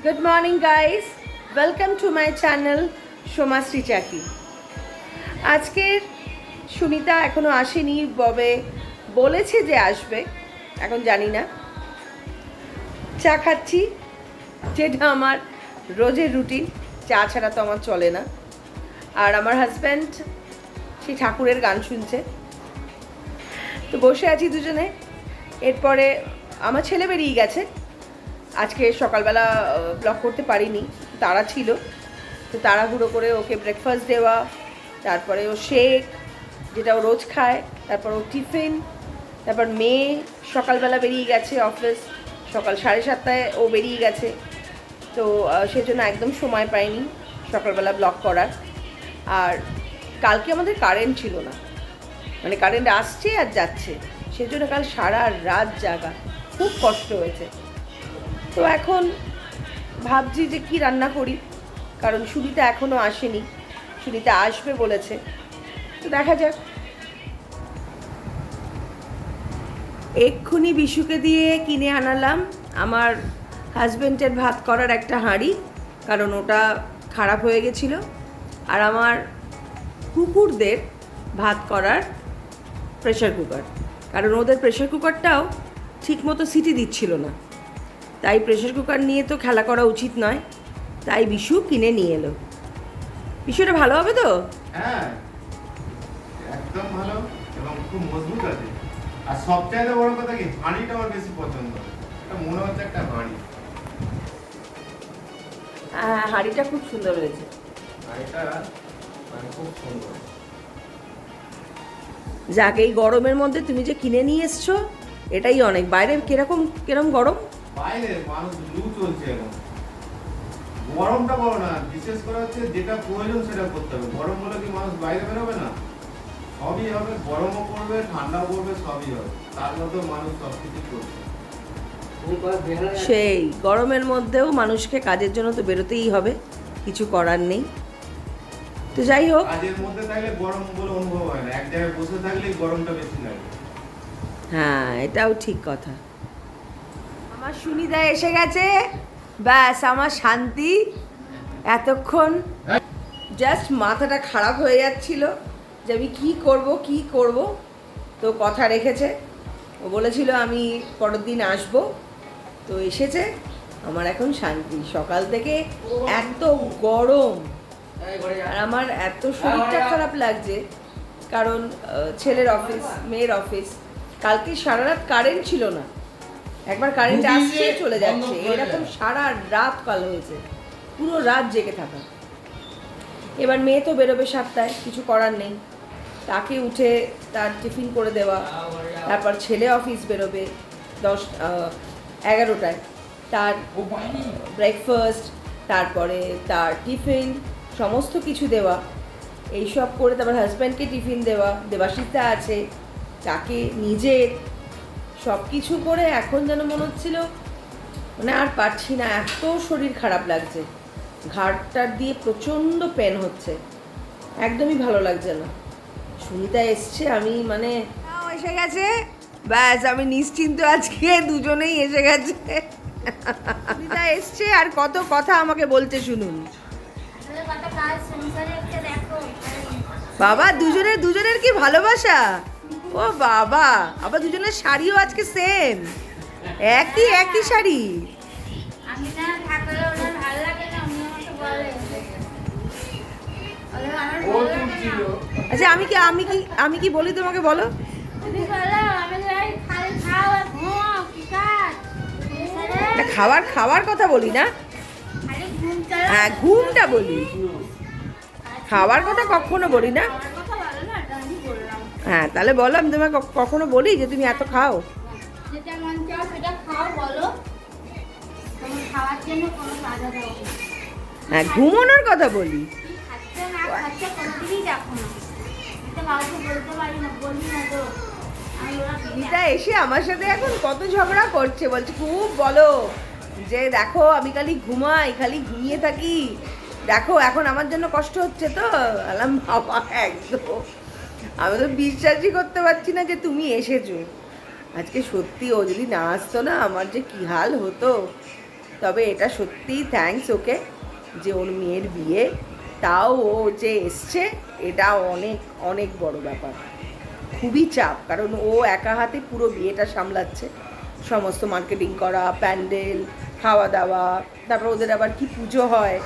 Good morning guys, welcome to my channel Somashree চাকি। আজকের সুনিতা এখনো আসেনি, ববে বলেছে যে আসবে, এখন জানি না। চা খাচ্ছি, যেটা আমার রোজের রুটিন, চা ছাড়া তো আমার চলে না। আর আমার হাজব্যান্ড সেই ঠাকুরের গান শুনছে, তো বসে আছি দুজনে। এরপরে আমার ছেলে বেরিয়ে গেছে, আজকে সকালবেলা ব্লগ করতে পারিনি, তাড়া ছিল, তো তাড়াহুড়ো করে ওকে ব্রেকফাস্ট দেওয়া, তারপরে ও শেক যেটা ও রোজ খায়, তারপর ও টিফিন, তারপর মেয়ে সকালবেলা বেরিয়ে গেছে অফিস, সকাল 7:30টায় ও বেরিয়ে গেছে, তো সেজন্য একদম সময় পাইনি সকালবেলা ব্লগ করার। আর কালকে আমাদের কারেন্ট ছিল না, মানে কারেন্ট আসছে আর যাচ্ছে, সেজন্য কাল সারা রাত জাগা, খুব কষ্ট হয়েছে। তো এখন ভাবছি যে কি রান্না করি, কারণ সুনিতা এখনও আসেনি, সুনিতা আসবে বলেছে, তো দেখা যাক। এক্ষুনি বিশুকে দিয়ে কিনে আনালাম আমার হাজব্যান্ডের ভাত করার একটা হাঁড়ি, কারণ ওটা খারাপ হয়ে গেছিলো, আর আমার কুকুরদের ভাত করার প্রেশার কুকার, কারণ ওদের প্রেশার কুকারটাও ঠিকমতো সিটি দিচ্ছিল না, তাই প্রেশার কুকার নিয়ে তো খেলা করা উচিত নয়, তাই বিশু কিনে নিয়ে এলো। বিশুটা ভালো হবে তো? হ্যাঁ, একদম ভালো এবং খুব মজবুত আছে। আর সবচাইতে বড় কথা কি, হাঁড়িটা আমার বেশি পছন্দ। এটা মনে হচ্ছে একটা হাঁড়ি। হ্যাঁ, হাঁড়িটা খুব সুন্দর হয়েছে। হাঁড়িটা মানে খুব সুন্দর। যাক, এই গরমের মধ্যে তুমি যে কিনে নিয়ে এসছো এটাই অনেক। বাইরে কিরকম গরম, বাইরে মানুষ লু চলছে এখন। গরমটা বড় না, বিশেষ করে হচ্ছে যেটা প্রয়োজন সেটা করতে হবে। গরম হলে কি মানুষ বাইরে বেরোবে না? সবই হবে, গরমও পড়বে, ঠান্ডাও পড়বে, সবই হবে। তার মধ্যেও মানুষ সব কিছু করছে। সেই গরমের মধ্যেও মানুষকে কাজের জন্য তো বেরোতেই হবে, কিছু করার নেই। তো যাই হোক, কাজের মধ্যে থাকলে গরম বলে অনুভব হয় না, এক জায়গায় বসে থাকলেই গরমটা বেশি লাগে। হ্যাঁ, এটাও ঠিক কথা। আমার সুনিতা এসে গেছে, ব্যাস আমার শান্তি। এতক্ষণ জাস্ট মাথাটা খারাপ হয়ে যাচ্ছিল যে আমি কি করব, তো কথা রেখেছে, ও বলেছিল আমি পরের দিন আসবো, তো এসেছে। আমার এখন শান্তি। সকাল থেকে এত গরম, আর আমার এত শরীরটা খারাপ লাগছে, কারণ ছেলের অফিস, মেয়ের অফিস, কালকে সারা রাত কারেন্ট ছিল না, একবার কারেন্ট আসছে চলে যাচ্ছে, এরকম সারা রাত কাল হয়েছে, পুরো রাত জেগে থাকা। এবার মেয়ে তো বেরোবে 7টায়, কিছু করার নেই, তাকে উঠে তার টিফিন করে দেওয়া, তারপর ছেলে অফিস বেরোবে 11টায়, তার ব্রেকফাস্ট, তারপরে তার টিফিন, সমস্ত কিছু দেওয়া, এইসব করে তারপর হাজব্যান্ডকে টিফিন দেওয়া, দেবাশিতা আছে, তাকে নিজের সব কিছু করে এখন যেন মনে হচ্ছিল মানে আর পারছি না, এত শরীর খারাপ লাগছে, ঘাড়টার দিয়ে প্রচণ্ড পেন হচ্ছে, একদমই ভালো লাগছে না। সুনিতা এসছে, আমি মানে এসে গেছে, ব্যাস আমি নিশ্চিন্ত, আজকে দুজনেই এসে গেছে। সুনিতা এসছে আর কত কথা আমাকে বলতে শুনুন। বাবা, দুজনের কি ভালোবাসা, ও বাবা, আবার দুজনের শাড়িও আজকে সেম, একই শাড়ি। আচ্ছা, আমি কি বলি তোমাকে, বলো। খাওয়ার কথা বলি না, হ্যাঁ ঘুমটা বলি, খাওয়ার কথা কখনো বলি না। হ্যাঁ, তাহলে বলো, আমি তোমাকে কখনো বলি যে তুমি এত খাও? হ্যাঁ, ঘুমানোর কথা বলি। দিদা এসে আমার সাথে এখন কত ঝগড়া করছে, বলছে খুব বলো যে দেখো আমি খালি ঘুমাই, খালি ঘুমিয়ে থাকি, দেখো এখন আমার জন্য কষ্ট হচ্ছে। তো আলাম বাবা, একদম আমি তো বিশ্বাসই করতে পারছি না যে তুমি এসেছো আজকে। সত্যি ও যদি না আসতো না, আমার যে কি হাল হতো। তো তবে এটা সত্যিই থ্যাঙ্কস ওকে, যে ওর মেয়ের বিয়ে, তাও ও যে এসছে, এটা অনেক অনেক বড় ব্যাপার। খুবই চাপ, কারণ ও একা হাতে পুরো বিয়েটা সামলাচ্ছে, সমস্ত মার্কেটিং করা, প্যান্ডেল, খাওয়া দাওয়া, তারপর ওদের আবার কি পুজো হয়,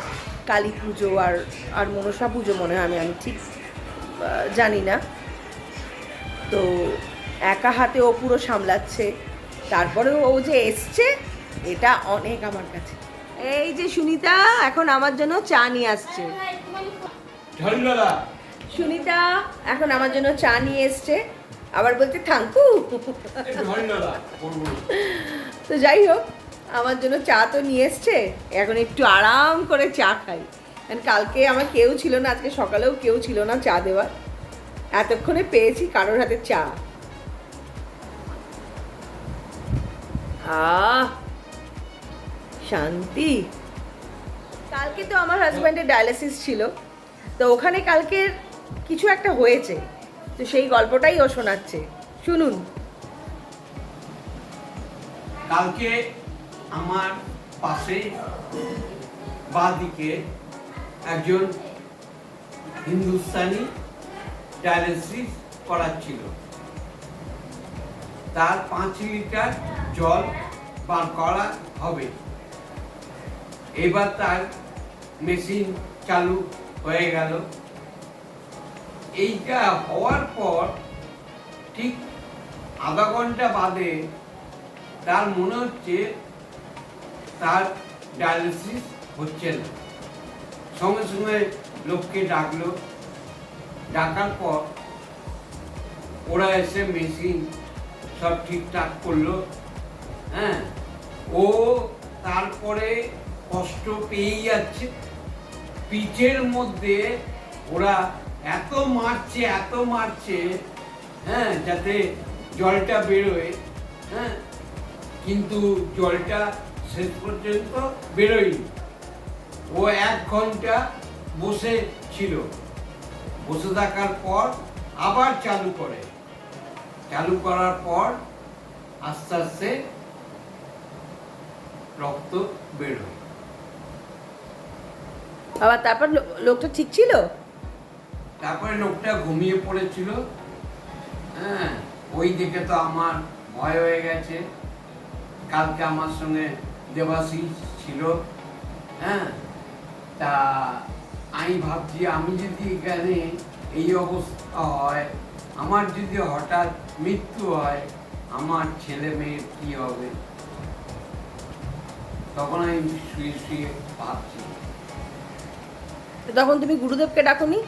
কালী পুজো আর আর মনসা পুজো মনে হয়, আমি ঠিক জানি না। তো একা হাতে ও পুরো সামলাচ্ছে, তারপরে ও যে এসছে, এটা অনেক আমার কাছে। এই যে সুনিতা এখন আমার জন্য চা নিয়ে আসছে। সুনিতা এখন আমার জন্য চা নিয়ে এসছে, আবার বলতে থাঙ্কু। তো যাই হোক, আমার জন্য চা তো নিয়ে এসছে, এখন একটু আরাম করে চা খাই, কারণ কালকে আমার কেউ ছিল না, আজকে সকালেও কেউ ছিল না চা দেওয়ার, এতক্ষণে পেয়েছি কারোর হাতে চা। শান্তি। কালকে তো আমার হাজব্যান্ডের ডায়ালিসিস ছিল, তো ওখানে কালকে কিছু একটা হয়েছে, তো সেই গল্পটাই ও শোনাচ্ছে, শুনুন। কালকে আমার পাশে বাঁদিকে একজন হিন্দুস্তানি ডায়ালিসিস করাচ্ছিল। তার 5 লিটার জল বার করা হবে। এবার তার মেশিন চালু হয়ে গেল। এইটা হওয়ার পর ঠিক আধা ঘন্টা বাদে তার মনে হচ্ছে তার ডায়ালিসিস হচ্ছে না। সঙ্গে সঙ্গে লোককে ডাকলো, ডাকার পর ওরা এসে মেশিন সব ঠিকঠাক করলো। হ্যাঁ, ও তারপরে কষ্ট পেয়েই যাচ্ছে, পিঠের মধ্যে ওরা এত মারছে, হ্যাঁ, যাতে জলটা বেরোয়। হ্যাঁ, কিন্তু জলটা শেষ পর্যন্ত বেরোয়নি। ও 1 ঘন্টা বসে ছিল, বসে থাকার পর আবার চালু করার পর আস্তে আস্তে রক্ত বেরোয়। আবার তারপর লোকটা ঠিক ছিল? তারপরে লোকটা ঘুমিয়ে পড়েছিল। হ্যাঁ, ওই দেখে তো আমার ভয় হয়ে গেছে। কালকে আমার সঙ্গে দেবাশিস ছিল। হ্যাঁ, তা আমি ভাবছি আমি যদি এখানে এই অবস্থা হয়, আমার যদি হঠাৎ মৃত্যু হয়, আমার ছেলে মেয়ের কি হবে? তখন আমি শুয়ে শুয়ে ভাবছি। তখন তুমি গুরুদেবকে ডাকোনি?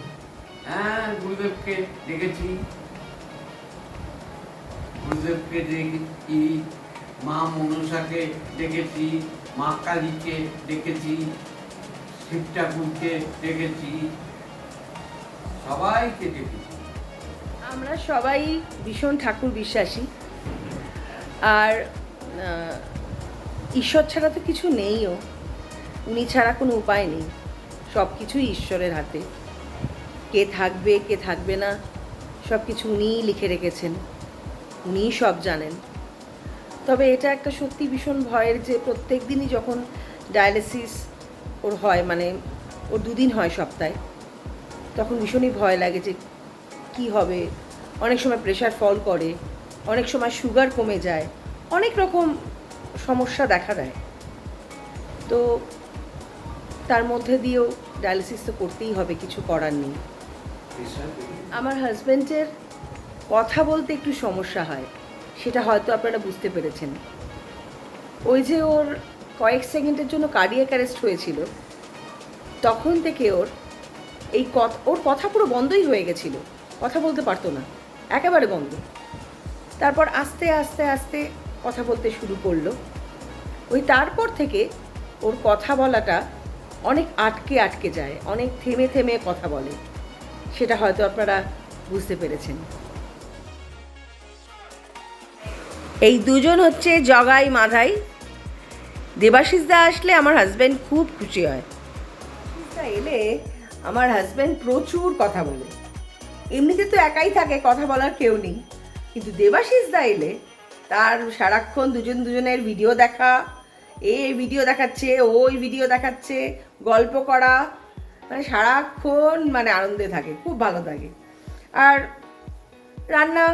হ্যাঁ, গুরুদেবকে ডেকেছি, মা মনসাকে ডেকেছি, মা কালীকে ডেকেছি, শিব ঠাকুরকে ডেকেছি, সবাইকে ডেকেছি। আমরা সবাই ভীষণ ঠাকুর বিশ্বাসী, আর ঈশ্বর ছাড়া তো কিছু নেইও, উনি ছাড়া কোনো উপায় নেই, সব কিছুই ঈশ্বরের হাতে। কে থাকবে কে থাকবে না সব কিছু উনিই লিখে রেখেছেন, উনিই সব জানেন। তবে এটা একটা সত্যি ভীষণ ভয়ের, যে প্রত্যেক দিনই যখন ডায়ালিসিস ওর হয়, মানে ওর 2 দিন হয় সপ্তাহে, তখন ভীষণই ভয় লাগে যে কি হবে। অনেক সময় প্রেশার ফল করে, অনেক সময় সুগার কমে যায়, অনেক রকম সমস্যা দেখা দেয়। তো তার মধ্যে দিয়েও ডায়ালিসিস তো করতেই হবে, কিছু করার নেই। আমার হাজব্যান্ডের কথা বলতে একটু সমস্যা হয়, সেটা হয়তো আপনারা বুঝতে পেরেছেন। ওই যে ওর কয়েক সেকেন্ডের জন্য কার্ডিয়াক অ্যারেস্ট হয়েছিল, তখন থেকে ওর কথা পুরো বন্ধই হয়ে গেছিল, কথা বলতে পারতো না, একেবারে বন্ধ। তারপর আস্তে আস্তে আস্তে কথা বলতে শুরু করলো। ওই তারপর থেকে ওর কথা বলাটা অনেক আটকে যায়, অনেক থেমে থেমে কথা বলে, সেটা হয়তো আপনারা বুঝতে পেরেছেন। এই দুজন হচ্ছে জগাই মাধাই। দেবাশিস দা আসলে আমার হাজব্যান্ড খুব খুশি হয়। এলে আমার হাজব্যান্ড প্রচুর কথা বলে, এমনিতে তো একাই থাকে, কথা বলার কেউ নেই, কিন্তু দেবাশিস দা এলে তার সারাক্ষণ দুজনের ভিডিও দেখা, এই ভিডিও দেখাচ্ছে, ওই ভিডিও দেখাচ্ছে, গল্প করা, মানে সারাক্ষণ মানে আনন্দে থাকে, খুব ভালো থাকে। আর রান্না,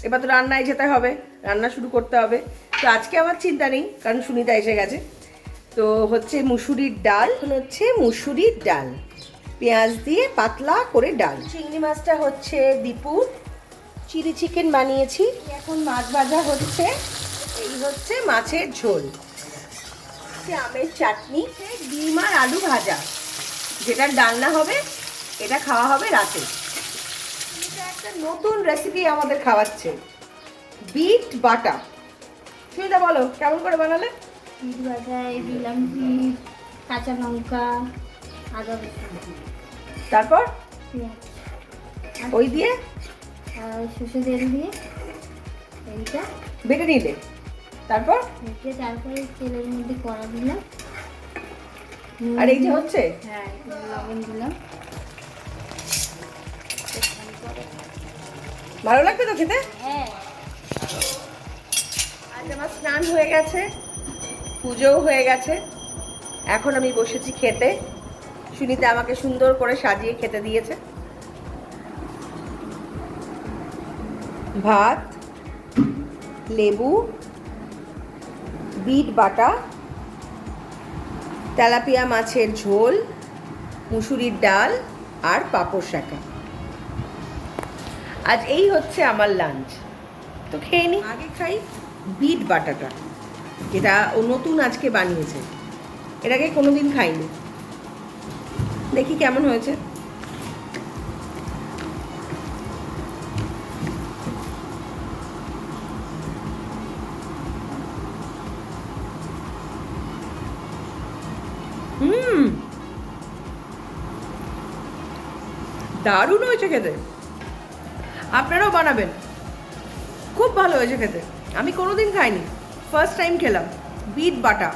এবার তো রান্নায় যেতে হবে, রান্না শুরু করতে হবে। তো আজকে আমার চিন্তা নেই, কারণ সুনিতা এসে গেছে। তো হচ্ছে মুসুরির ডাল, এখন হচ্ছে মুসুরির ডাল, পেঁয়াজ দিয়ে পাতলা করে ডাল। চিংড়ি মাছটা হচ্ছে দীপুর, চিলি চিকেন বানিয়েছি। এখন মাছ ভাজা হচ্ছে, এই হচ্ছে মাছের ঝোল, আমের চাটনি, ডিম আর আলু ভাজা, যেটা ডালনা হবে, এটা খাওয়া হবে রাতে। এটা একটা নতুন রেসিপি আমাদের খাওয়াচ্ছে, বিট বাটা। সুবিধা বলো কেমন করে বানালে? বিট বাটায় দিলাম বিট, কাঁচা লঙ্কা, আদা রসুন, তারপর পেঁয়াজ, ওই দিয়ে আর সর্ষে তেল দিয়ে এইটা বেটে নিলে, তারপর মেখে তারপরে তেলের মধ্যে কড়া দিলাম। আর এই যে হচ্ছে, হ্যাঁ, একটু লবণ দিলাম। ভালো লাগবে তো খেতে? হ্যাঁ, আজ আমার স্নান হয়ে গেছে, পুজোও হয়ে গেছে, এখন আমি বসেছি খেতে। সুনিতা আমাকে সুন্দর করে সাজিয়ে খেতে দিয়েছে। ভাত, লেবু, বিট বাটা, তেলাপিয়া মাছের ঝোল, মুসুরির ডাল আর পাঁপড় শাকা। আজ এই হচ্ছে আমার লাঞ্চ। তো খেয়ে নি। আগে খাই বিট বাটাটা, যেটা ও নতুন আজকে বানিয়েছে, এর আগে কোনোদিন খাইনি। দেখি কেমন হয়েছে। দারুণ হয়েছে খেতে, আপনারাও বানাবেন, খুব ভালো হয়েছে খেতে। আমি কোনোদিন খাইনি, ফার্স্ট টাইম খেলাম। বিট বাটা,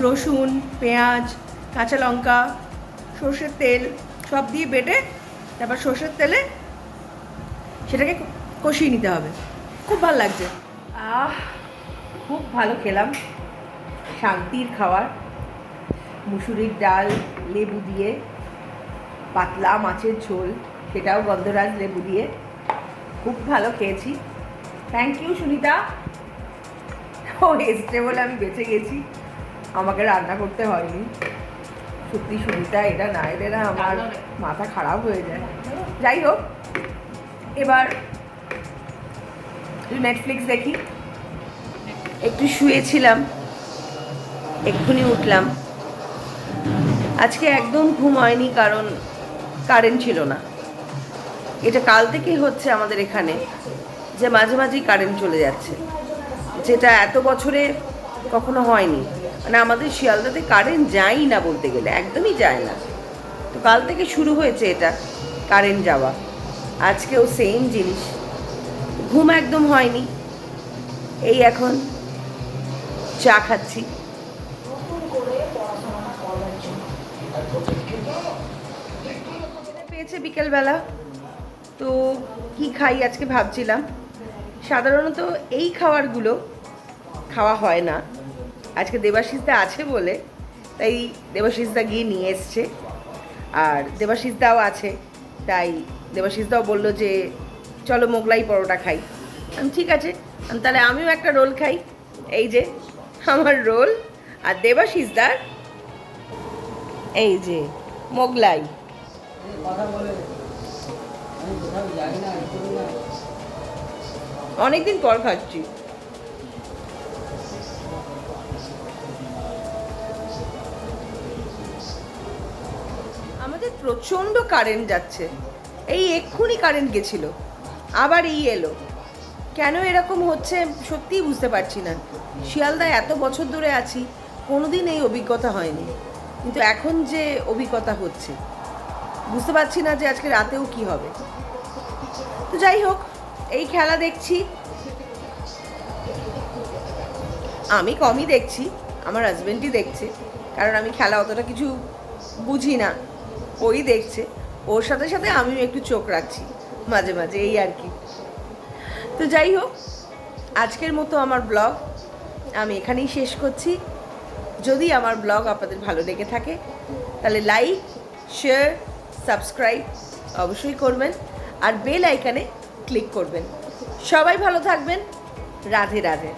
রসুন, পেঁয়াজ, কাঁচা লঙ্কা, সর্ষের তেল সব দিয়ে বেটে তারপর সর্ষের তেলে সেটাকে কষিয়ে নিতে হবে। খুব ভালো লাগছে, খুব ভালো খেলাম, শান্তির খাবার। মুসুরির ডাল, লেবু দিয়ে, পাতলা মাছের ঝোল, সেটাও গন্ধরাজ লেবু দিয়ে, খুব ভালো খেয়েছি। থ্যাংক ইউ সুনিতা, ও এসছে বলে আমি বেঁচে গেছি, আমাকে রান্না করতে হয়নি। সত্যি সুনিতা, এটা না এলে না আমার মাথা খারাপ হয়ে যায়। যাই হোক, এবার নেটফ্লিক্স দেখি। একটু শুয়েছিলাম, এক্ষুনি উঠলাম। আজকে একদম ঘুম হয়নি, কারণ কারেন্ট ছিল না। এটা কাল থেকেই হচ্ছে আমাদের এখানে, যে মাঝে মাঝেই কারেন্ট চলে যাচ্ছে, যেটা এত বছরে কখনো হয়নি। মানে আমাদের শিয়ালদাতে কারেন্ট যায়ই না, বলতে গেলে একদমই যায় না। তো কাল থেকে শুরু হয়েছে এটা কারেন্ট যাওয়া। আজকেও সেম জিনিস, ঘুম একদম হয়নি। এই এখন চা খাচ্ছি। পেয়েছে বিকেলবেলা, তো কি খাই আজকে ভাবছিলাম। সাধারণত এই খাবারগুলো খাওয়া হয় না, আজকে দেবাশিসদা আছে বলে তাই দেবাশিসদা গিয়ে নিয়ে এসছে। আর দেবাশিসদাও আছে, তাই দেবাশিসদাও বললো যে চলো মোগলাই পরোটা খাই। আমি ঠিক আছে, তাহলে আমিও একটা রোল খাই। এই যে আমার রোল, আর দেবাশিসদার এই যে মোগলাই। অনেকদিন পর খাচ্ছি। আমাদের প্রচণ্ড কারেন্ট যাচ্ছে, এই এক্ষুনি কারেন্ট গেছিল, আবার এই এলো। কেন এরকম হচ্ছে সত্যিই বুঝতে পারছি না। শিয়ালদায় এত বছর ধরে আছি, কোনোদিন এই অভিজ্ঞতা হয়নি, কিন্তু এখন যে অভিজ্ঞতা হচ্ছে বুঝতে পারছি না যে আজকে রাতেও কি হবে। তো যাই হোক, এই খেলা দেখছি। আমি কমই দেখছি, আমার হাজব্যান্ডই দেখছে, কারণ আমি খেলা অতটা কিছু বুঝি না, ওই দেখছে। ওর সাথে সাথে আমিও একটু চোখ রাখছি মাঝে মাঝে, এই আর কি। তো যাই হোক, আজকের মতো আমার ব্লগ আমি এখানেই শেষ করছি। যদি আমার ব্লগ আপনাদের ভালো লেগে থাকে তাহলে লাইক, শেয়ার, সাবস্ক্রাইব অবশ্যই করবেন আর বেল আইকনে ক্লিক করবেন। সবাই ভালো থাকবেন। রাধে রাধে।